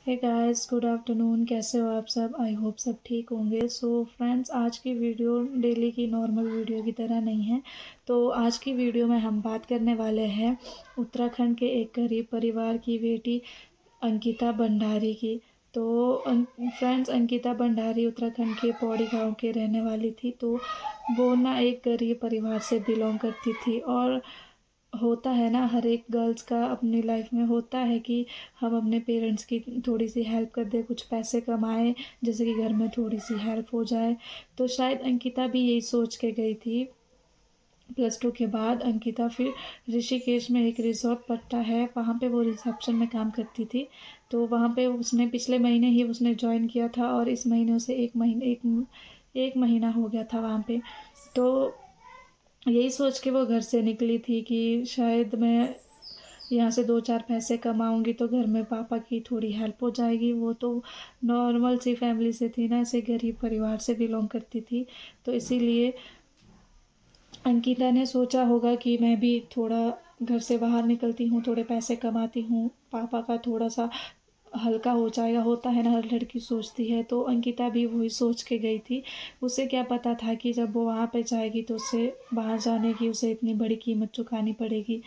Hey guys, good afternoon. कैसे हो आप सब? आई होप सब ठीक होंगे। सो फ्रेंड्स, आज की वीडियो डेली की नॉर्मल वीडियो की तरह नहीं है। तो आज की वीडियो में हम बात करने वाले हैं उत्तराखंड के एक गरीब परिवार की बेटी अंकिता भंडारी की। तो फ्रेंड्स, अंकिता भंडारी उत्तराखंड के पौड़ी गांव के रहने वाली थी। तो वो ना एक गरीब परिवार से बिलोंग करती थी। और होता है ना, हर एक गर्ल्स का अपनी लाइफ में होता है कि हम अपने पेरेंट्स की थोड़ी सी हेल्प कर दें, कुछ पैसे कमाएं, जैसे कि घर में थोड़ी सी हेल्प हो जाए। तो शायद अंकिता भी यही सोच के गई थी। +2 के बाद अंकिता फिर ऋषिकेश में एक रिजॉर्ट पड़ता है, वहाँ पे वो रिसेप्शन में काम करती थी। तो वहाँ पे उसने पिछले महीने ही उसने ज्वाइन किया था और इस महीने उसे एक महीना हो गया था वहाँ पे। तो यही सोच के वो घर से निकली थी कि शायद मैं यहाँ से 2-4 पैसे कमाऊंगी तो घर में पापा की थोड़ी हेल्प हो जाएगी। वो तो नॉर्मल सी फैमिली से थी ना, ऐसे गरीब परिवार से बिलोंग करती थी। तो इसीलिए अंकिता ने सोचा होगा कि मैं भी थोड़ा घर से बाहर निकलती हूँ, थोड़े पैसे कमाती हूँ, पापा का थोड़ा सा हल्का हो जाएगा। होता है ना, हर लड़की सोचती है। तो अंकिता भी वही सोच के गई थी। उसे क्या पता था कि जब वो वहाँ पे जाएगी तो उसे बाहर जाने की उसे इतनी बड़ी कीमत चुकानी पड़ेगी।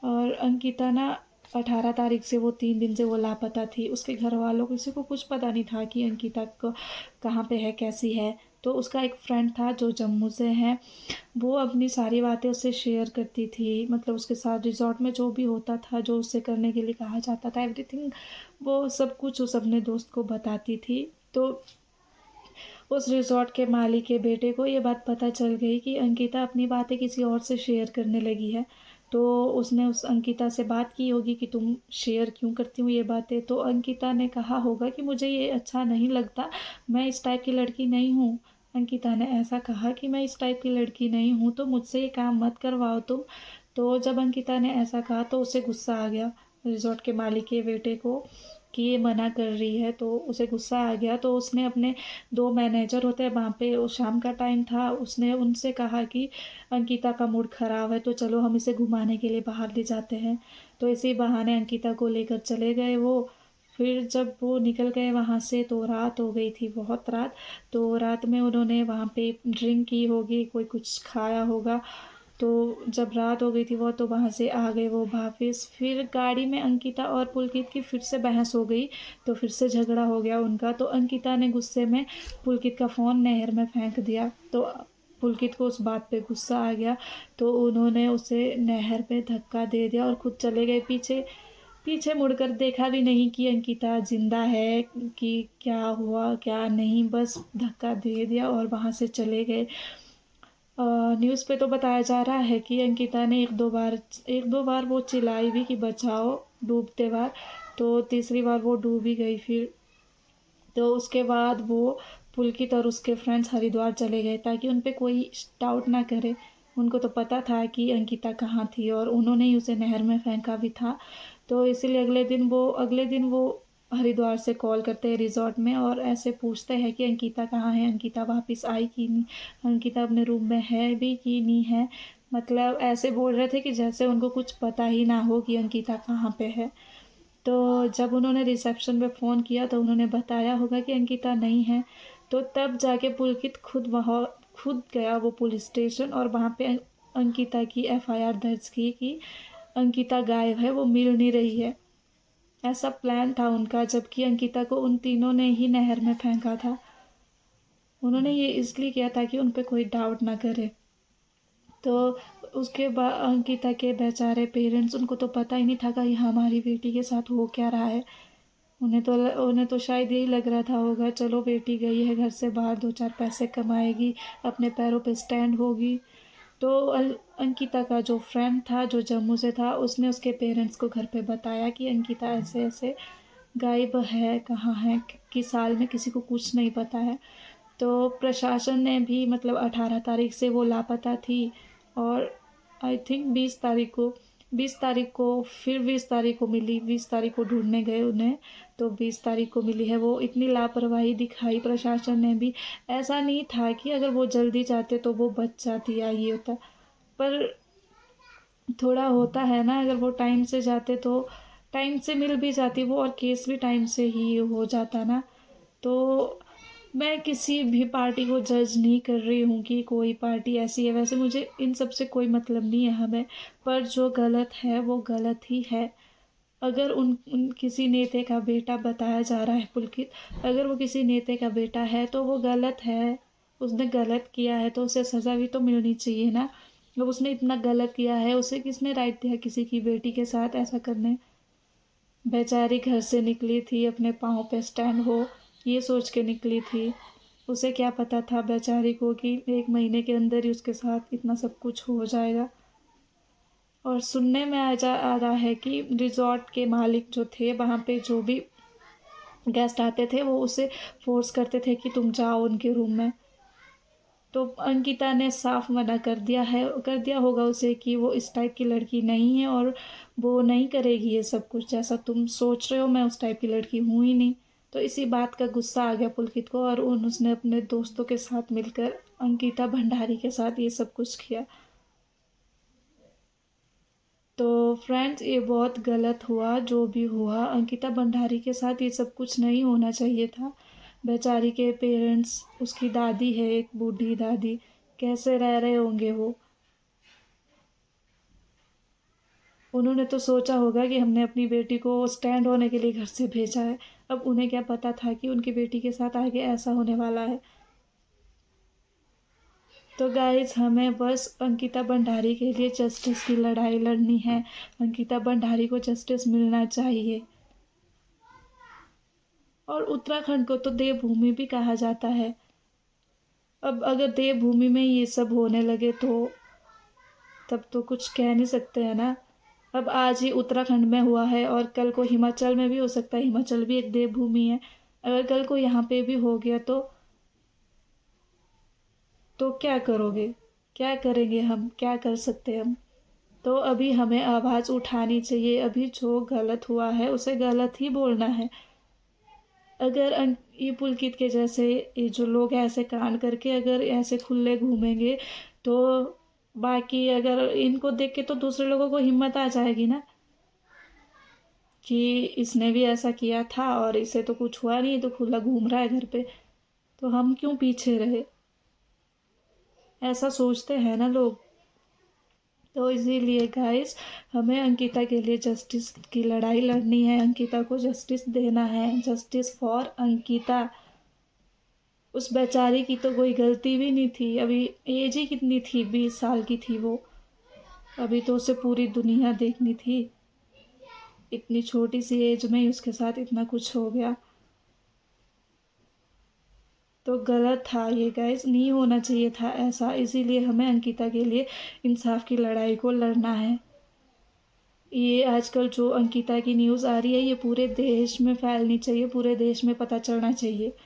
और अंकिता ना 18 तारीख से वो 3 दिन से वो लापता थी। उसके घर वालों किसी को कुछ पता नहीं था कि अंकिता को कहाँ पे है, कैसी है। तो उसका एक फ्रेंड था जो जम्मू से है, वो अपनी सारी बातें उससे शेयर करती थी। मतलब उसके साथ रिजॉर्ट में जो भी होता था, जो उससे करने के लिए कहा जाता था, एवरीथिंग वो सब कुछ उस अपने दोस्त को बताती थी। तो उस रिजॉर्ट के मालिक के बेटे को ये बात पता चल गई कि अंकिता अपनी बातें किसी और से शेयर करने लगी है। तो उसने उस अंकिता से बात की होगी कि तुम शेयर क्यों करती हूँ ये बातें। तो अंकिता ने कहा होगा कि मुझे ये अच्छा नहीं लगता, मैं इस टाइप की लड़की नहीं हूँ। अंकिता ने ऐसा कहा कि मैं इस टाइप की लड़की नहीं हूँ, तो मुझसे ये काम मत करवाओ तुम। तो जब अंकिता ने ऐसा कहा तो उसे गुस्सा आ गया रिजॉर्ट के मालिक के बेटे को कि ये मना कर रही है। तो उसे गुस्सा आ गया। तो उसने अपने 2 मैनेजर होते हैं वहाँ पे, उस शाम का टाइम था, उसने उनसे कहा कि अंकिता का मूड ख़राब है तो चलो हम इसे घुमाने के लिए बाहर ले जाते हैं। तो इसी बहाने अंकिता को लेकर चले गए वो। फिर जब वो निकल गए वहाँ से तो रात हो गई थी, बहुत रात। तो रात में उन्होंने वहाँ पे ड्रिंक की होगी, कोई कुछ खाया होगा। तो जब रात हो गई थी वो, तो वहाँ से आ गए वो वापिस। फिर गाड़ी में अंकिता और पुलकित की फिर से बहस हो गई। तो फिर से झगड़ा हो गया उनका। तो अंकिता ने गुस्से में पुलकित का फ़ोन नहर में फेंक दिया। तो पुलकित को उस बात पे गुस्सा आ गया। तो उन्होंने उसे नहर में धक्का दे दिया और खुद चले गए पीछे। पीछे मुड़कर देखा भी नहीं कि अंकिता जिंदा है कि क्या हुआ क्या नहीं, बस धक्का दे दिया और वहाँ से चले गए। न्यूज़ पे तो बताया जा रहा है कि अंकिता ने एक दो बार वो चिल्लाई भी कि बचाओ डूबते बार। तो तीसरी बार वो डूब ही गई फिर। तो उसके बाद वो पुलकित और उसके फ्रेंड्स हरिद्वार चले गए ताकि उन पे कोई डाउट ना करे। उनको तो पता था कि अंकिता कहाँ थी और उन्होंने ही उसे नहर में फेंका भी था। तो इसीलिए अगले दिन वो हरिद्वार से कॉल करते हैं रिजॉर्ट में और ऐसे पूछते हैं कि अंकिता कहाँ है, अंकिता वापस आई कि नहीं, अंकिता अपने रूम में है भी कि नहीं है। मतलब ऐसे बोल रहे थे कि जैसे उनको कुछ पता ही ना हो कि अंकिता कहाँ पे है। तो जब उन्होंने रिसेप्शन में फ़ोन किया तो उन्होंने बताया होगा कि अंकिता नहीं है। तो तब जाके पुलकित खुद गया वो पुलिस स्टेशन और वहाँ पे अंकिता की एफआईआर दर्ज की कि अंकिता गायब है, वो मिल नहीं रही है। ऐसा प्लान था उनका, जबकि अंकिता को उन तीनों ने ही नहर में फेंका था। उन्होंने ये इसलिए किया ताकि उन पे कोई डाउट ना करे। तो उसके बाद अंकिता के बेचारे पेरेंट्स, उनको तो पता ही नहीं था कि हमारी बेटी के साथ हो क्या रहा है। उन्हें तो शायद यही लग रहा था होगा, चलो बेटी गई है घर से बाहर, 2-4 पैसे कमाएगी, अपने पैरों पे स्टैंड होगी। तो अंकिता का जो फ्रेंड था जो जम्मू से था, उसने उसके पेरेंट्स को घर पे बताया कि अंकिता ऐसे ऐसे गायब है, कहाँ है, किस साल में, किसी को कुछ नहीं पता है। तो प्रशासन ने भी, मतलब 18 तारीख से वो लापता थी और आई थिंक 20 तारीख को फिर 20 तारीख को मिली। 20 तारीख को ढूंढने गए उन्हें, तो 20 तारीख को मिली है। वो इतनी लापरवाही दिखाई प्रशासन ने भी। ऐसा नहीं था कि अगर वो जल्दी जाते तो वो बच जाती या ये होता, पर थोड़ा होता है ना, अगर वो टाइम से जाते तो टाइम से मिल भी जाती वो और केस भी टाइम से ही हो जाता ना। तो मैं किसी भी पार्टी को जज नहीं कर रही हूँ कि कोई पार्टी ऐसी है, वैसे मुझे इन सब से कोई मतलब नहीं है हमें, पर जो गलत है वो गलत ही है। अगर उन किसी नेता का बेटा बताया जा रहा है पुलकित, अगर वो किसी नेता का बेटा है तो वो गलत है, उसने गलत किया है तो उसे सज़ा भी तो मिलनी चाहिए ना। जब उसने इतना गलत किया है, उसे किसने राइट दिया किसी की बेटी के साथ ऐसा करने। बेचारी घर से निकली थी अपने पाँव पे स्टैंड हो, ये सोच के निकली थी। उसे क्या पता था बेचारी को कि 1 महीने के अंदर ही उसके साथ इतना सब कुछ हो जाएगा। और सुनने में आ रहा है कि रिज़ॉर्ट के मालिक जो थे, वहाँ पे जो भी गेस्ट आते थे वो उसे फ़ोर्स करते थे कि तुम जाओ उनके रूम में। तो अंकिता ने साफ मना कर दिया होगा उसे कि वो इस टाइप की लड़की नहीं है और वो नहीं करेगी ये सब कुछ जैसा तुम सोच रहे हो, मैं उस टाइप की लड़की हूँ ही नहीं। तो इसी बात का गुस्सा आ गया पुलकित को और उसने अपने दोस्तों के साथ मिलकर अंकिता भंडारी के साथ ये सब कुछ किया। तो फ्रेंड्स ये बहुत गलत हुआ, जो भी हुआ अंकिता भंडारी के साथ ये सब कुछ नहीं होना चाहिए था। बेचारी के पेरेंट्स, उसकी दादी है एक बूढ़ी दादी, कैसे रह रहे होंगे वो। उन्होंने तो सोचा होगा कि हमने अपनी बेटी को स्टैंड होने के लिए घर से भेजा है, अब उन्हें क्या पता था कि उनकी बेटी के साथ आगे ऐसा होने वाला है। तो गाइज हमें बस अंकिता भंडारी के लिए जस्टिस की लड़ाई लड़नी है। अंकिता भंडारी को जस्टिस मिलना चाहिए। और उत्तराखंड को तो देवभूमि भी कहा जाता है। अब अगर देवभूमि में ये सब होने लगे तो तब तो कुछ कह नहीं सकते हैं ना। अब आज ही उत्तराखंड में हुआ है और कल को हिमाचल में भी हो सकता है, हिमाचल भी एक देवभूमि है। अगर कल को यहाँ पे भी हो गया तो क्या करोगे, क्या करेंगे हम, क्या कर सकते हैं हम। तो अभी हमें आवाज़ उठानी चाहिए, अभी जो गलत हुआ है उसे गलत ही बोलना है। अगर ये पुलकित के जैसे ये जो लोग ऐसे कांड करके अगर ऐसे खुले घूमेंगे तो बाकी अगर इनको देख के तो दूसरे लोगों को हिम्मत आ जाएगी ना कि इसने भी ऐसा किया था और इसे तो कुछ हुआ नहीं, तो खुला घूम रहा है घर पे, तो हम क्यों पीछे रहे, ऐसा सोचते हैं ना लोग। तो इसीलिए गाइस हमें अंकिता के लिए जस्टिस की लड़ाई लड़नी है, अंकिता को जस्टिस देना है, जस्टिस फॉर अंकिता। उस बेचारी की तो कोई गलती भी नहीं थी, अभी एज ही कितनी थी, 20 साल की थी वो, अभी तो उसे पूरी दुनिया देखनी थी। इतनी छोटी सी एज में ही उसके साथ इतना कुछ हो गया, तो गलत था ये गाइस, नहीं होना चाहिए था ऐसा। इसीलिए हमें अंकिता के लिए इंसाफ की लड़ाई को लड़ना है। ये आजकल जो अंकिता की न्यूज़ आ रही है ये पूरे देश में फैलनी चाहिए, पूरे देश में पता चलना चाहिए।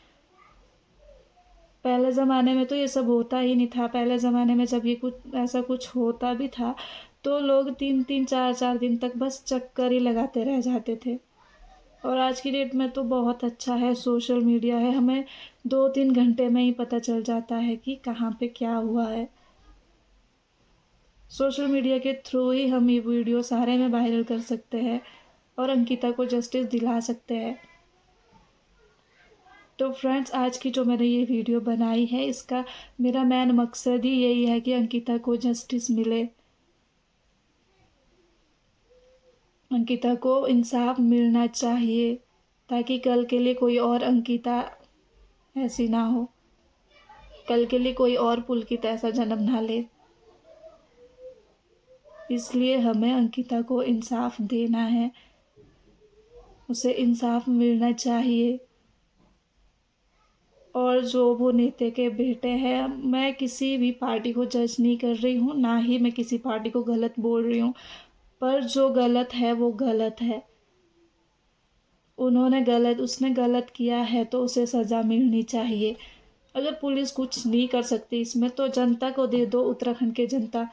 पहले ज़माने में तो ये सब होता ही नहीं था। पहले ज़माने में जब ये कुछ ऐसा कुछ होता भी था तो लोग 3-3 4-4 दिन तक बस चक्कर ही लगाते रह जाते थे। और आज की डेट में तो बहुत अच्छा है, सोशल मीडिया है, हमें 2-3 घंटे में ही पता चल जाता है कि कहाँ पे क्या हुआ है। सोशल मीडिया के थ्रू ही हम ये वीडियो सारे में वायरल कर सकते हैं और अंकिता को जस्टिस दिला सकते हैं। तो फ्रेंड्स आज की जो मैंने ये वीडियो बनाई है इसका मेरा मेन मकसद ही यही है कि अंकिता को जस्टिस मिले, अंकिता को इंसाफ मिलना चाहिए, ताकि कल के लिए कोई और अंकिता ऐसी ना हो, कल के लिए कोई और पुलकित ऐसा जन्म ना ले। इसलिए हमें अंकिता को इंसाफ देना है, उसे इंसाफ मिलना चाहिए। और जो वो नेता के बेटे हैं, मैं किसी भी पार्टी को जज नहीं कर रही हूँ, ना ही मैं किसी पार्टी को गलत बोल रही हूँ, पर जो गलत है वो गलत है। उसने गलत किया है तो उसे सज़ा मिलनी चाहिए। अगर पुलिस कुछ नहीं कर सकती इसमें तो जनता को दे दो, उत्तराखंड के जनता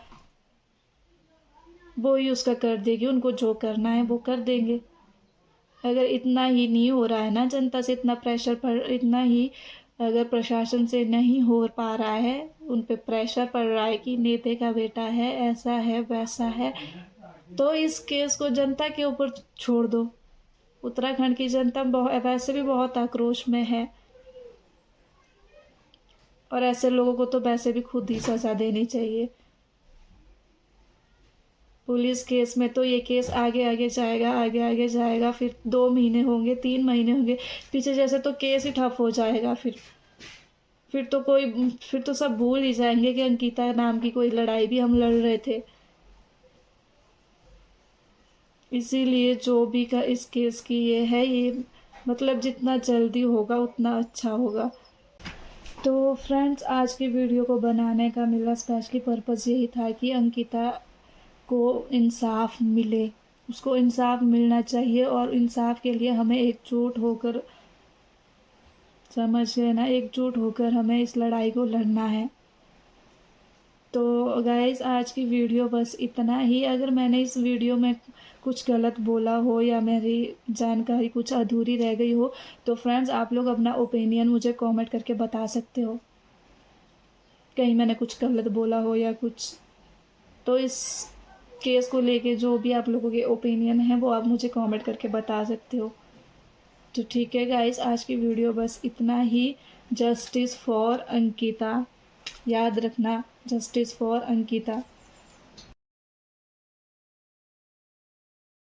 वो ही उसका कर देगी, उनको जो करना है वो कर देंगे। अगर इतना ही नहीं हो रहा है ना, जनता से इतना प्रेशर पड़, इतना ही अगर प्रशासन से नहीं हो पा रहा है, उन पे प्रेशर पड़ रहा है कि नेता का बेटा है, ऐसा है वैसा है, तो इस केस को जनता के ऊपर छोड़ दो। उत्तराखंड की जनता वैसे भी बहुत आक्रोश में है और ऐसे लोगों को तो वैसे भी खुद ही सज़ा देनी चाहिए। पुलिस केस में तो ये केस आगे आगे जाएगा, आगे आगे जाएगा, फिर 2 महीने होंगे, 3 महीने होंगे, पीछे जैसे तो केस ही ठप हो जाएगा। फिर तो सब भूल ही जाएंगे कि अंकिता नाम की कोई लड़ाई भी हम लड़ रहे थे। इसीलिए जो भी का इस केस की ये है, ये मतलब जितना जल्दी होगा उतना अच्छा होगा। तो फ्रेंड्स, आज की वीडियो को बनाने का मेरा स्पेशली पर्पज़ यही था कि अंकिता को इंसाफ मिले, उसको इंसाफ मिलना चाहिए और इंसाफ के लिए हमें एकजुट होकर, समझ गए ना, एकजुट होकर हमें इस लड़ाई को लड़ना है। तो गाइज़, आज की वीडियो बस इतना ही। अगर मैंने इस वीडियो में कुछ गलत बोला हो या मेरी जानकारी कुछ अधूरी रह गई हो तो फ्रेंड्स, आप लोग अपना ओपिनियन मुझे कमेंट करके बता सकते हो। कहीं मैंने कुछ गलत बोला हो या कुछ, तो इस केस को लेके जो भी आप लोगों के ओपिनियन हैं वो आप मुझे कमेंट करके बता सकते हो। तो ठीक है गाइस, आज की वीडियो बस इतना ही। जस्टिस फॉर अंकिता, याद रखना, जस्टिस फॉर अंकिता।